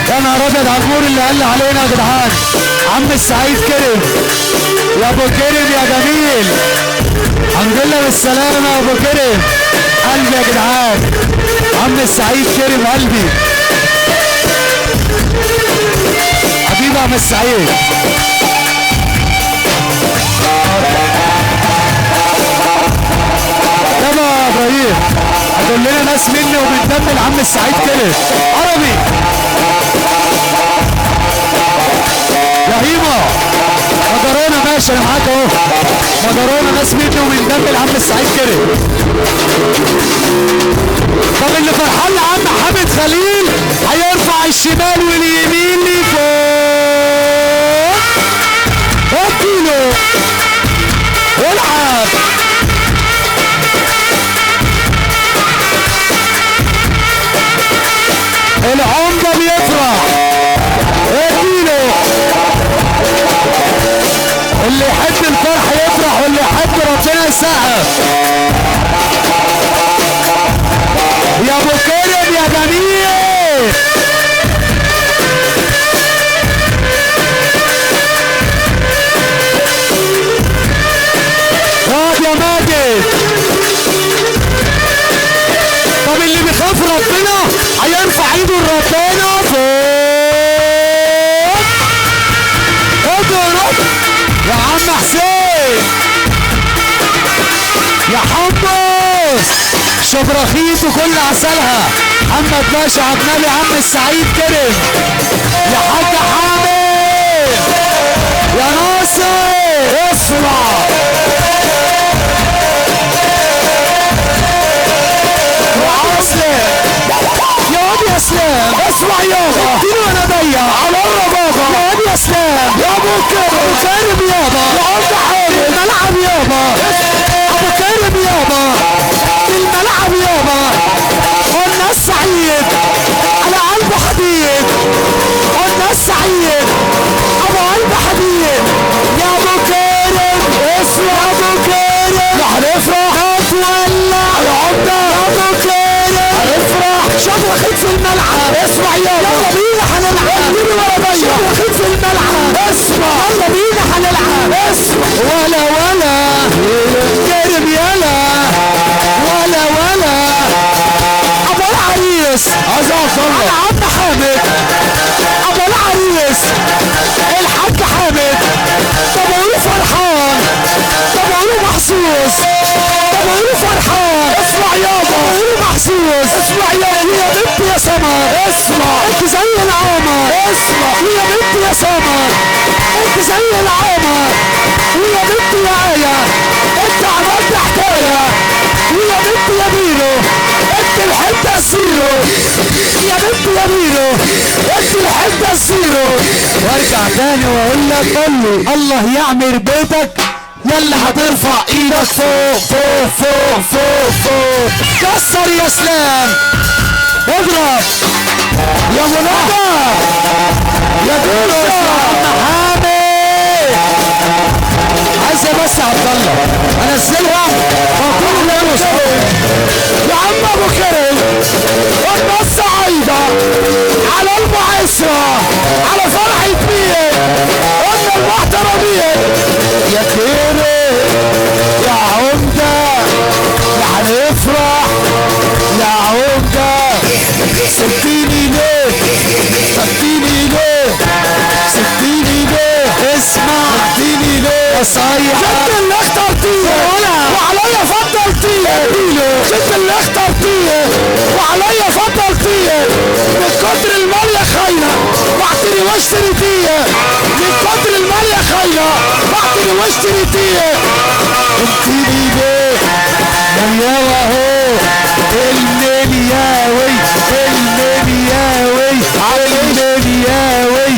يا نهار ابيض على النور اللي قال علينا يا جدعان. عم السعيد كرم يا ابو كرم يا جميل. الحمد لله بالسلامه يا ابو كرم. قلبي يا جدعان. عم السعيد كرم قلبي. حبيبي يا عم السعيد. يابا يا ابراهيم هتقول لنا ناس مني ومن دم العم السعيد كرم عربي. يا هيما مدرانة ماشي انا معاك اهو. مدرانة ناس مني ومن دم العم السعيد كرم. طب اللي فرحان لعم حامد خليل هيرفع الشمال واليمين لفوق. اديله العب. العمدة بيفرح. اديله. اللي يحب الفرح يفرح واللي يحب ربنا يسقف. يا ابو كرم يا جميل. اقعد يا ماجد. طب اللي بيخاف ربنا هيرفع ايده لربنا فوق. اضرب يا عم حسين يا حمص. شبرخيت وكل عسلها. محمد باشا عبد النبي عم السعيد كرم. يا حاج حامد يا ناصر اسمع. وعسلم يا واد يا اسلام. اسمع يابا اديله وانا ضيع على الربابه. يا واد يا اسلام يا ابو كرم. كرم يابا يا عبد حامد الملعب يابا. ابو كرم يابا الملعب يابا. قلنا السعيد على قلب حديد. قلنا السعيد ابو قلب حديد. يا ابو كرم اسمع ابو كرم. هنفرح هتولع العمده. يا ابو كرم هنفرح. شبرخيت في الملعب. اسمع يلا بينا هنلعب. اديني ولا ضيع. شبرخيت في الملعب. اسمع يلا بينا هنلعب. اسمع ولا كرم يلا ولا ابو العريس. عايز اوصل عم حامد ابو العريس الحاج حامد. طب قولوا فرحان. طب قولوا محظوظ. طب قولوا فرحان. اسمع يابا قولوا محظوظ. اسمع يابا يا بنتي يا سمر. اسمع انت زي العمر. اسمع يا بنتي يا سمر انت زي العمر. ويا بنتي يا آية انت عملت حكاية. ويا بنتي يا ميرو انت الحتة الزيرو. يا بنتي يا ميرو انت الحتة الزيرو. وارجع تاني واقول لك قول لي الله يعمر بيتك يلا هترفع ايدك فوق فوق فوق فوق فوق. كسر يا اسلام. اضرب يا منى يا دولة يا عم حامد. عايز بس يا عبد الله انزلها واقول له يا عم ابو كرم. قلنا السعيده على المعسره على فرحه مين. قلنا المحترمين يا كرم يا عمده. يا هنفرح يا عمده. سبتيني ليه سبتيني ليه سبتيني ليه. اسمع سبتيني ليه يا صايع. جبت اللي اخترتيه وعليا فضلتيه. جبت اللي اخترتيه وعليا فضلتيه. من كتر المال يا خاينه بعتني واشتريتيه. من كتر المال يا خاينه بعتني واشتريتيه. سبتيني ليه ملياوي اهو. الملياوي الملياوي الملياوي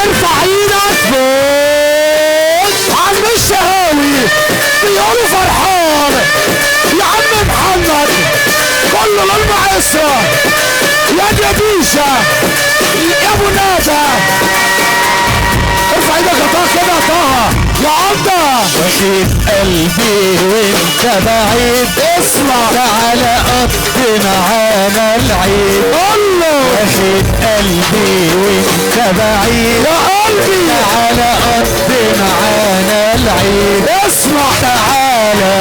ارفع ايدك فوق عم الشهاوي. بيقولوا فرحان يا عم محمد كله للمعسرة. يا جبيشة يا ابو نادى ارفع ايدك يا طه كده يا طه يا عمده. وحيد قلبي وانت بعيد. اسمع تعالى قضي معانا العيد. قول له وحيد قلبي وانت بعيد يا قلبي تعالى قضي معانا العيد اسمع تعالى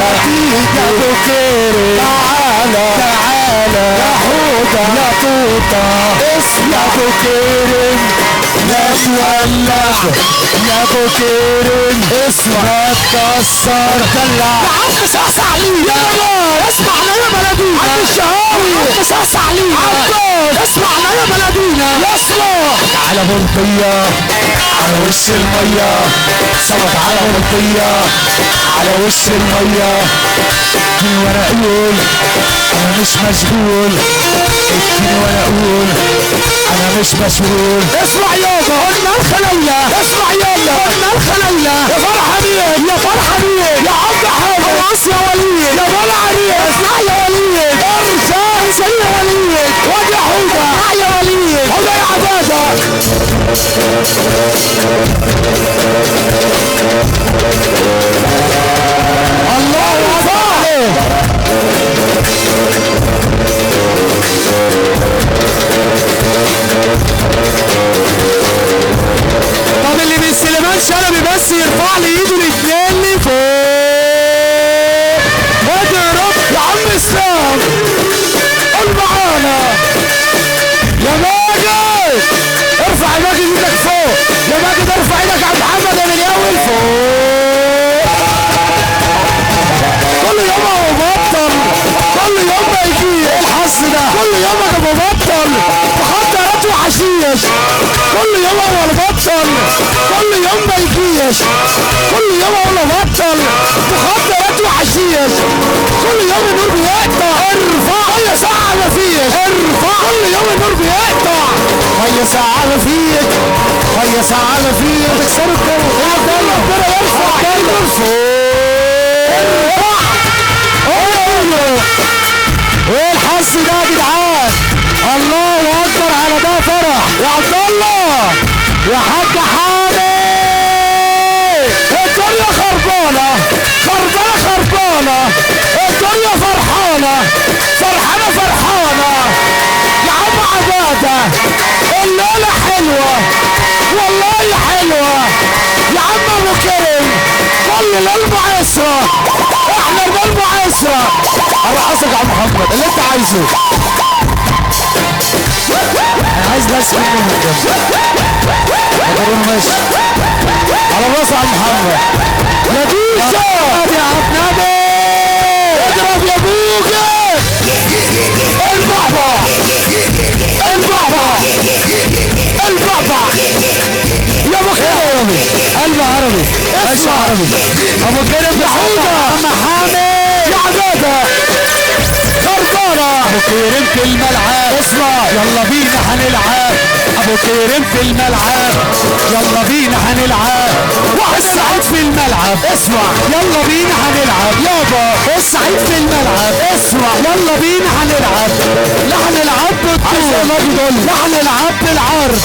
يا ابو كيري تعالى تعالى يا حوضة يا طوطة اسمع يا ابو كيري لا تولع يا ابو كيري اسمع لا تكسر دلع يا عم صاص علينا يا اسمعنا يا بلدينا عم الشهاوي يا عم صاص علينا عباس اسمعنا يا بلدينا يا صلاح على بلطية على وش المية صوت على بلطية على وش المية اديني وانا اقول انا مش مشغول اديني وانا اقول انا مش مشغول اسمع يابا قلنا الخلية اسمع يابا قلنا الخلية يا فرحة مين يا فرحة مين يا عبد حاجة خلاص يا وليد يا بلا عليك اسمع يا وليد ارجع يا وليد وادي حوضة اسمع يا وليد حوضة يا عبادة الله أكبر طب اللي من سليمان شلبي بس يرفع لي ايده الاثنين لفوق اضرب يا عم اسلام قول معانا يا ماجد ارفع يا ماجد ايدك فوق يا ماجد ارفع ايدك على محمد يا من الاول فوق كل يوم هو بطل كل يوم ما يجي الحظ ده كل يوم انا ببطل مخدرات وحشيش كل يوم هو البطل كل يوم ما يجيش كل يوم هو البطل مخدرات وحشيش كل يوم النور بيقطع ارفع هي ساعة ما فيش ارفع كل يوم النور بيقطع هي ساعة ما فيك هي ساعة ما فيك تكسروا الكورة ربنا يرفع النور فوق ايه الحظ ده يا جدعان الله اكبر على ده فرح يا عبد الله يا حاج حامد الدنيا خربانه خربانه خربانه الدنيا فرحانه فرحانه فرحانه يا عم عباده الليله حلوه والله حلوه يا عم ابو كريم كل المعسره احنا المعسره ارقصك يا عم محمد اللي انت عايزه انا عايز ناس منهم جنب ماشي على راسي يا عم محمد يا بيشا يا عم نبي اضرب يا بوجه البعبع البعبع البعبع يا ابو كريم قلب عربي ماشي عربي ابو كريم بحوضه عم حامد يا عباده خربانه ابو كريم في الملعب اسمع يلا بينا هنلعب ابو كريم في الملعب يلا بينا هنلعب والسعيد في الملعب اسمع يلا بينا هنلعب يابا السعيد في الملعب اسمع يلا بينا هنلعب لا هنلعب بالطول لا هنلعب بالعرض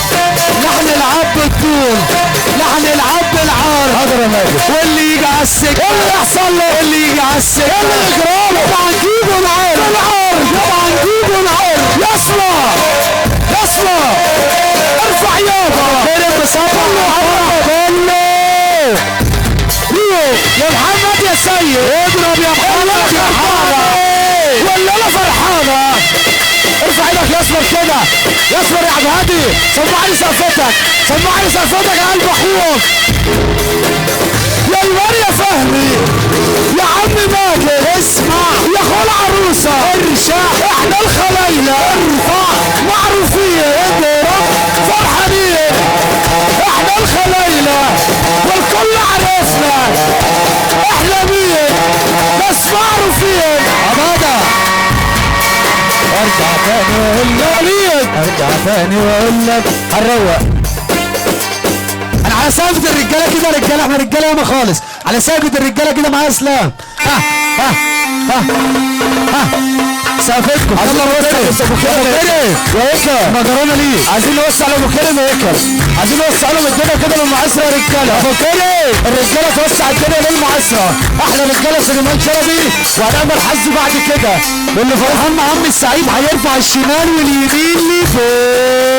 لا هنلعب بالطول لا هنلعب بالعرض حاضر يا ماجد واللي يجي على السكه ايه اللي يحصل له اللي يجي على السكه ايه اللي يجرى له طبعا نجيبه العرض العرض طبعا نجيبه العرض يصلى يصلى ارفع يابا كده بصبر يا محمد يا سيد اضرب يا محمد يا محمد ولا انا فرحانه ارفع ايدك يا اسمر كده يا اسمر يا عبد هادي سمعني سقفتك سمعني سقفتك يا قلب اخوك يا ايمان يا فهمي يا عم ماجد اسمع يا اخو العروسه ارشع احنا الخلايله ارفع معروفين اضرب فرحانين احنا الخلايله والكل عرفنا احنا مين بس معروفين عباده ارجع تاني واقول لك ارجع تاني واقول لك هنروق انا على سقفة الرجاله كده رجاله احنا رجاله ياما خالص على سقفة الرجاله كده معايا اسلام ها ها ها ها سقفتكم يلا ابو كريم يا اكرم مجرانا ليه عايزين نوسع لابو كريم يا اكرم عايزين نوسع لهم الدنيا كده للمعسره يا رجاله ابو كريم الرجاله توسع الدنيا للمعسره احنا رجاله سليمان شلبي وهنعمل حظ بعد كده واللي فرحان مع عم السعيد هيرفع الشمال واليمين لفوق